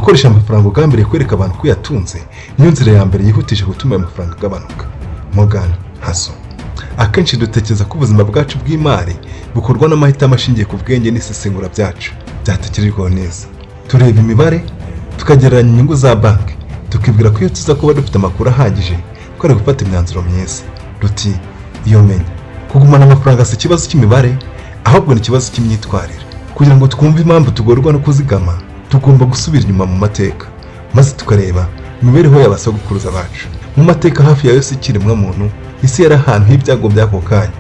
gukoresha amafaranga ugambiriye kwereka abantu ko yatunze niyo nzira ya mbere yihutisha gutuma ayo mafaranga agabanuka. Morgan Housel. Akenshi dutekereza ko ubuzima bwacu bw'imari bukorwa n'amahitamo ashingiye ku bwenge n'isesengura byacu byatekerejweho neza. Tureba imibare tukagereranya inyungu za banki, tukibwira ko iyo tuza kuba dufite amakuru ahagije twari gufata imyanzuro myiza. Ruti iyo menya kugumana amafaranga si ikibazo cy'imibare, ahubwo ni ikibazo cy'imyitwarire. Kugira ngo twumve impamvu tugorwa no kuzigama, tugomba gusubira inyuma mu mateka maze tukareba imibereho y'abasogokuruza bacu. Mu mateka hafi ya yose ikiremwa muntu, isi yari ahantu h'ibyago by'ako kanya.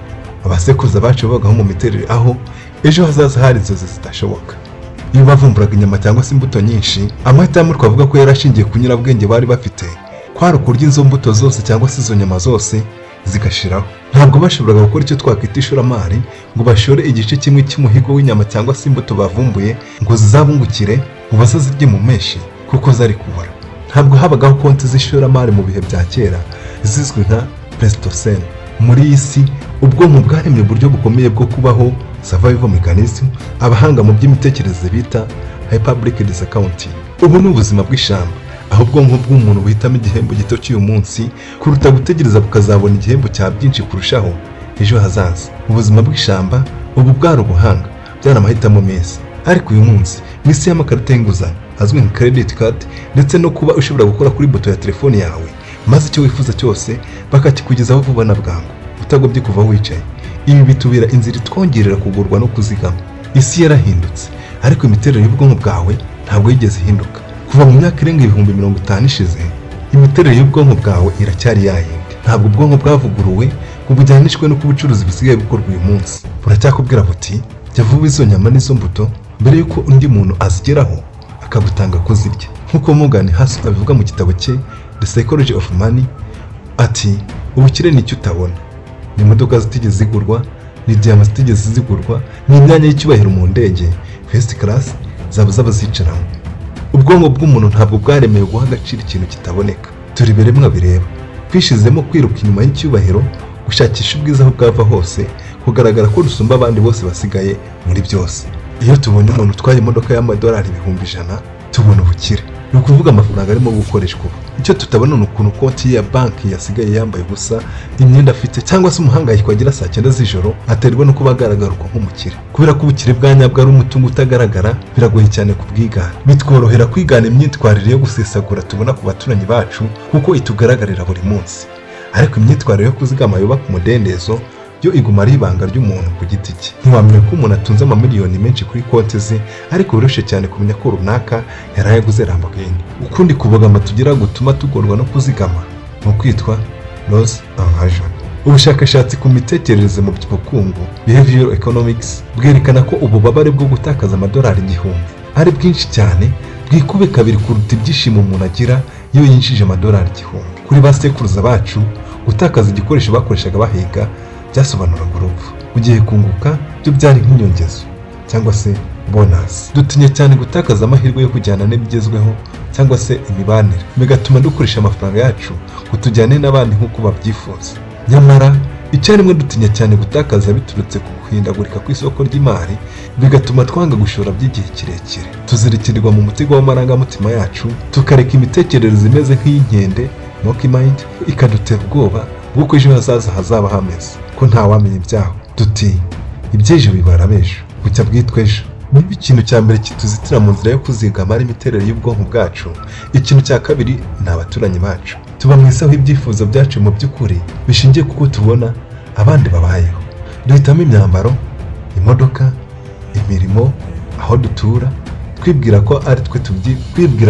Abasekuruza bacu babagaho mu miterere aho ejo hazaza hari inzozi zidashoboka. Iyo bavumburaga inyama cyangwa se imbuto nyinshi, amahitamo twavuga ko yari ashingiye ku nyurabwenge bari bafite kwari ukurya izo mbuto zose cyangwa se izo nyama zose zigashiraho. Ntabwo bashoboraga gukora icyo twakwita ishoramari ngo bashore igice kimwe cy'umuhigo w'inyama cyangwa se imbuto bavumbuye ngo zizabungukire ngo bazazirye mu meshi kuko zari kubora. Ntabwo habagaho konti z'ishoramari mu bihe bya kera zizwi nka Pleistocene. Muri iyi si ubwonko bwaremye uburyo bukomeye bwo kubaho, survival mechanism, abahanga mu by'imitekerereze bita hyperbolic discounting. Ubu ni ubuzima bw'ishamba, aho ubwonko bw'umuntu buhitamo igihembo gito cy'uyu munsi kuruta gutegereza bukazabona igihembo cya byinshi kurushaho ejo hazaza. Ubuzima bw'ishamba ubu bwari ubuhanga, byari amahitamo meza. Ariko uyu munsi mu isi y'amakarita y'inguzanyo azwi nka credit card, ndetse no kuba ushobora gukora kuri buto ya telefone yawe maze icyo wifuza cyose bakakikugezaho vuba na bwangu utagobye kuva wicaye. Ibi bitubera inzira itwongerera kugurwa no kuzigama. Isi yarahindutse, ariko imiterere y'ubwonko bwawe ntabwo yigeze ihinduka. Kuva mu myaka irenga 50 ishize, imiterere y'ubwonko bwawe iracyari yayindi. Ntabwo ubwonko bwavuguruwe ngo bujyanishwe no kubucuruzi bisigaye bukorwa uyu munsi. Buracyakubwira buti jya vuba izo nyama n'izo mbuto mbere yuko undi muntu azigeraho akagutanga kuzirya. Nk'uko Morgan Housel abivuga mu gitabo cye The Psychology of Money, ati ubukire ni icyo utabona. Ni imodoka zitigeze zigurwa, ni diyama zitigeze zigurwa, ni imyanya y'icyubahiro mu ndege first class zaba zicaramo. Ubwonko bw'umuntu ntabwo bwaremewe guha agaciro ikintu kitaboneka. Turi biremwa bireba, twishizemo kwiruka inyuma y'icyubahiro, gushakisha ubwiza aho bwava hose, kugaragara ko rusumba abandi bose basigaye muri byose. Iyo tubonye umuntu utwaye imodoka y'amadolari 100,000 tubona ubukire. Ni ukuvuga amafaranga arimo gukoreshwa ubu. Icyo tutabona ni ukuntu konti ya banki yasigaye yambaye ubusa, imyenda afite, cyangwa se umuhangayiko agira saa 9 z'ijoro aterwa no kuba agaragaruka nk'umukire. Kubera ko ubukire bwa nyabwo ari umutungo utagaragara, biragoye cyane kubwigana. Bitworohera kwigana imyitwarire yo gusesagura tubona ku baturanyi bacu kuko itugaragarira buri munsi. Ariko imyitwarire yo kuzigama yubaka umudendezo yo iguma ari ibanga ry'umuntu ku giti cye. Ntiwamenya ko umuntu atunze amamiliyoni menshi kuri konti ze, ariko birushe cyane kumenya ko runaka yarayaguze Lamborghini. Ukundi kubogama tugira gutuma tugorwa no kuzigama mu kwitwa loss aversion. Ubushakashatsi ku mitekerereze mu by'ubukungu behavioral economics bwerekana ko ububabare bwo gutakaza amadolari 1,000 ari bwinshi cyane, bwikube kabiri kuruta ibyishimo umuntu agira iyo yinjije amadolari 1,000. Kuri basekuruza bacu, gutakaza igikoresho bakoreshaga bahiga byasobanuraga urupfu, mu gihe kunguka byo byari nk'inyongezo cyangwa se bonus. Dutinya cyane gutakaza amahirwe yo kujyana n'ibigezweho cyangwa se imibanire, bigatuma dukoresha amafaranga yacu ngo tujyane n'abandi nk'uko babyifuza. Nyamara icyarimwe dutinya cyane gutakaza biturutse ku guhindagurika kw'isoko ry'imari, bigatuma twanga gushora by'igihe kirekire. Tuzirikirirwa mu mutego w'amarangamutima yacu, tukareka imitekerereze imeze nk'iyinkende monkey mind ikadutera ubwoba bw'uko ejo hazaza hazaba hameze, ko ntawamenya ibyaho. Duti iby'ejo bibara b'ejo bucya bwitwa ejo. Niba ikintu cya mbere kituzitira mu nzira yo kuzigama ari imiterere y'ubwonko bwacu, ikintu cya kabiri ni abaturanyi bacu. Tuba mu isi aho ibyifuzo byacu mu by'ukuri bishingiye kuko tubona abandi babayeho. Duhitamo imyambaro, imodoka, imirimo, aho dutura, twibwira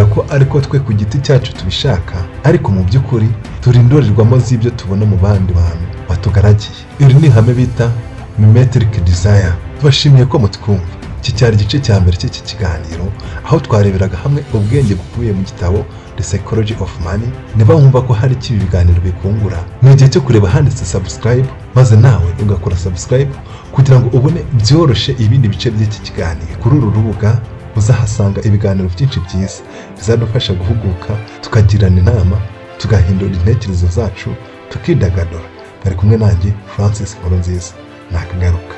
ko ariko twe ku giti cyacu tubishaka, ariko mu by'ukuri turi indorerwamo z'ibyo tubona mu bandi bantu batugaragiye. Iri ni ihame bita mimetic desire. Tubashimiye ko mutwumva. Iki cyari igice cya mbere cy'iki kiganiro, aho twareberaga hamwe ubwenge bukubiye mu gitabo The Psychology of Money. Niba wumva ko hari ikibi biganiro bikungura, ni igihe cyo kureba handitse subscribe, maze nawe ugakora subscribe kugira ngo ubone byoroshye ibindi bice by'iki kiganiro. Kuri uru rubuga uzahasanga ibiganiro byinshi byiza bizadufasha guhuguka, tukagirana inama, tugahindura intekerezo zacu, tukidagadura. Bari kumwe nanjye Francis Nkurunziza. Nakagaruka.